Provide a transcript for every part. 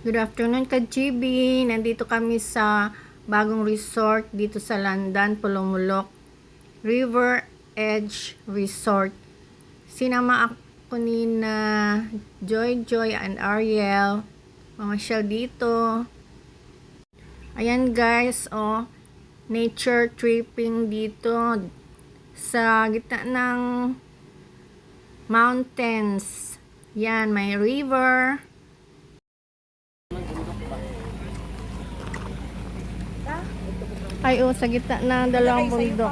Good afternoon, ka-GB. Nandito kami sa bagong resort dito sa London, Pulumulok. River Edge Resort. Sinama ako ni na Joy and Ariel. Mamasyal dito. Ayan guys, oh. Nature tripping dito sa gitna ng mountains. Yan, may river. Ay, oh, sa gitna ng dalawang bundok.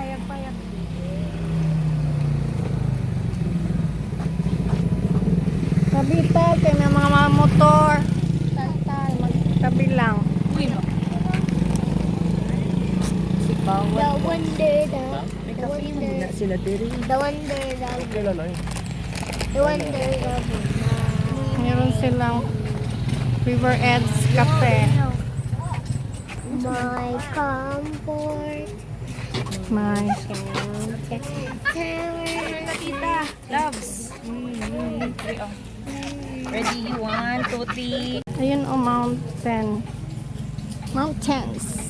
Kabital, kay may mga motor. Tal, magtabi lang. The wonder dog. The wonder dog. Meron silang River Edge Cafe. My comfort. My Tita, loves. Ready? 1, 2, 3. ayun, oh, mountains.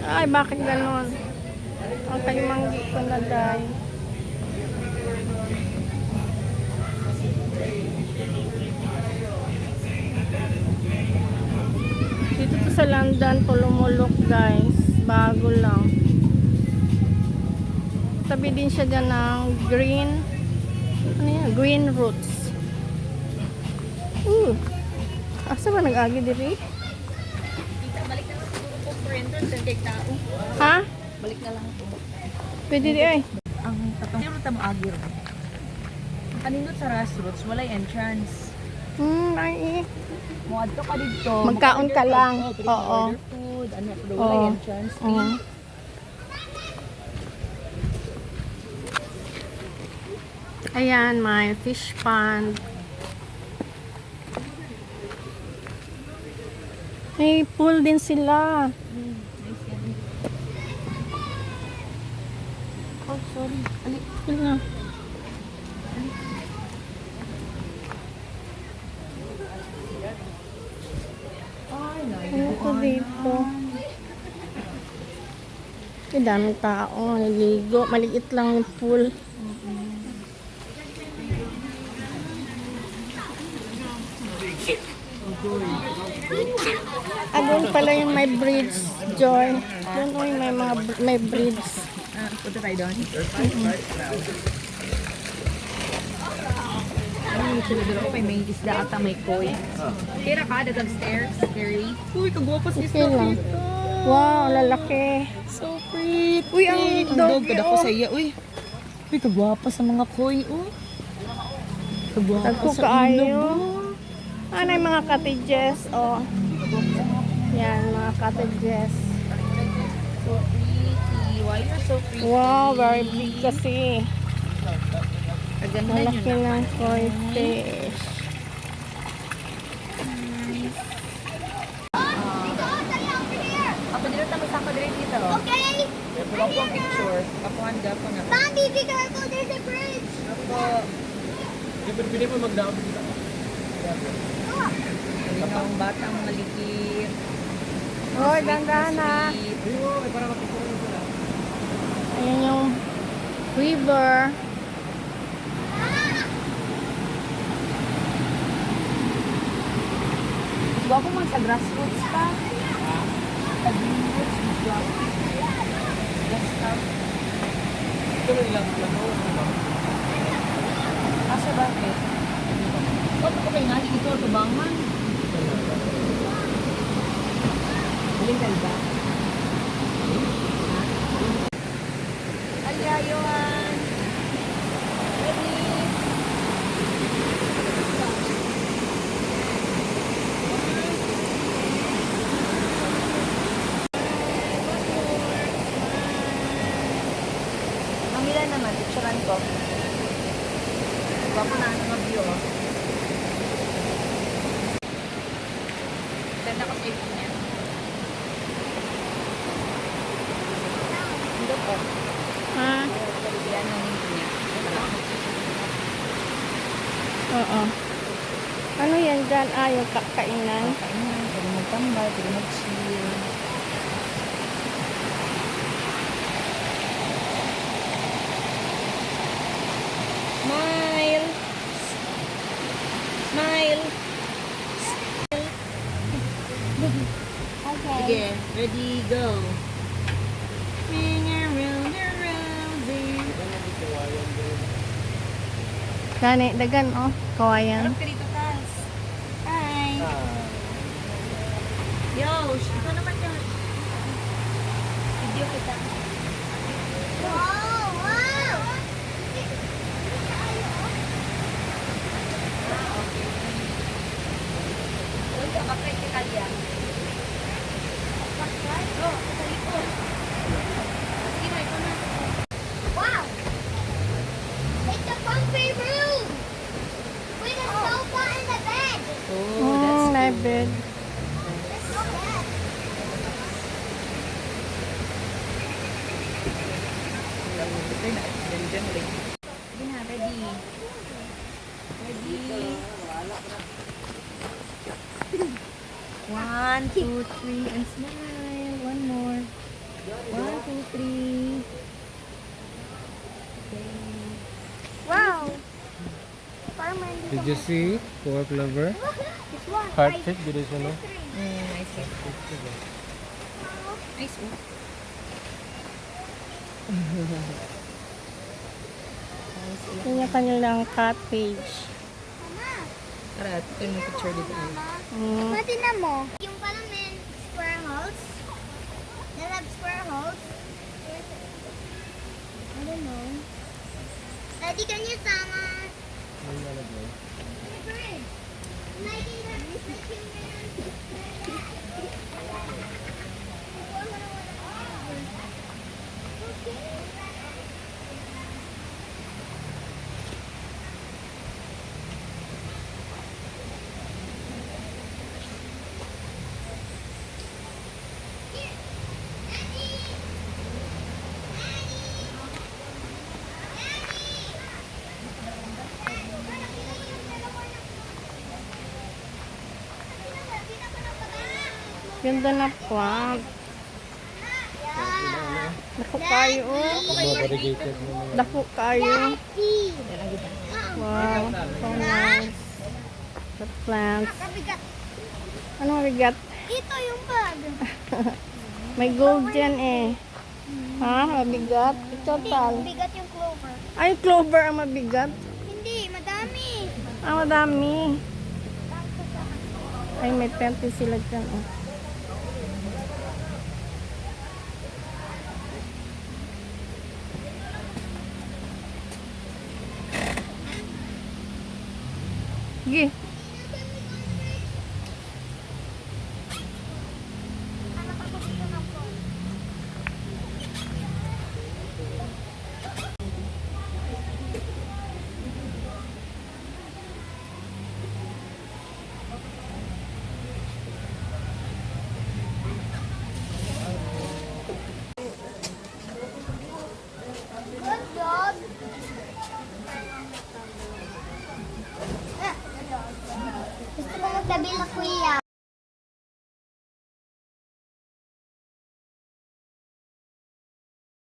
Ay, bakit ganon? Ang kalimanggi ko na dahil. Dito to sa London, Pulumulok guys. Bago lang. Tabi din siya dyan ng green. Ano yan? Green roots. Asa ba nag-agi diri? Tita, balik na lang siguro po for entrance and kay tao. Ha? Balik na lang po. Pwede di ay. Ang tatang sino tamo agir. Ang kanindot sa grassroots, walay entrance. Ay. Mo adto ka dito. Magkaon ka lang. Oo. Order food, ano pero Oo. walay entrance fee. Ayan, may fish pond. May pool din sila. Nice yan. Oh, sorry. Alik, na. Ay, Ano ko dito? Ang daming tao. Naligo. Maliit lang yung pool. Doon pala yung may bridge, Joy. Doon o yung may bridge. punta tayo doon. Ay, sila ko may isda ata may koi. Kira ka, dagang stairs, scary. Uy, kagwapas ni Okay lang. Wow, lalaki. So pretty. Uy, ang dog, kada ko sa iya. Uy, kagwapas sa mga koi. Uy. Kagwapas Tagko sa kaayo. Ano yung mga cottages? Oh. Yan, mga cottages. So pretty. Why you're so pretty? Wow, very big kasi. Kaganda Malaki yun na. ng koi fish. Ako dito tayo sa kadre dito. Okay. Ako ang picture. Ako ang gapo na. Mommy, be careful. There's a bridge. Ako. Pwede mo magdaan dito. Galing ang batang malikit. Hoy, dandahan na. Ayan yung river. Gusto ako man sa grassroots pa. Sa grassroots. Ito na ilang Asa bakit? Okay nga, ito tubangan. Galing ka ba? Alyayuan. Ready? Ang ilan naman, picturean ko. Gwapo na ang mga view. oh. Ganda ko sa ito niya. Hindi po. Ha? Yan ang niya. Oo. Ano yan dyan? Ah, yung kainan. Kainan, pwede magtambay, pwede mag-chill. Smile! Smile! Okay. Sige, ready, go. Hang around the rosy. Gani, dagan oh. Kawayan. Harap ka dito, Tas. Hi! Yo, ito naman yan. Video kita. Wow, wow. Huwag ka, makritikal yan. Oh, sa likod. Sige na, ito na. Wow. It's a comfy room with a sofa and a bed. Oh, my bed. That's not bad. Sige na, ready. Ready. 1, 2, 3, and smile. One more. 1, 2, 3. Wow. Fireman, Did you see? Pork lover? this one. Heart shape, did you know? Nice. Nice. Yun yung kanilang cottage. Tara, ito yung picture dito. Mm. Tingnan mo. Yung palamin, square holes. They have square holes. I don't know. Daddy, can you sama? Ganda na po. Dako kayo oh. Mga variegated mo mga. Dako kayo. Wow, so nice. The plants. Kabigat. Anong bigat? Ito yung bag. May gold dyan eh. Ha? Mabigat? Total. Bigat yung clover. Ay, clover ang mabigat. Hindi, madami. Ah, madami. Ay, may 20 sila dyan oh. Sige. Good dog. Gusto ko magtabi na kuya.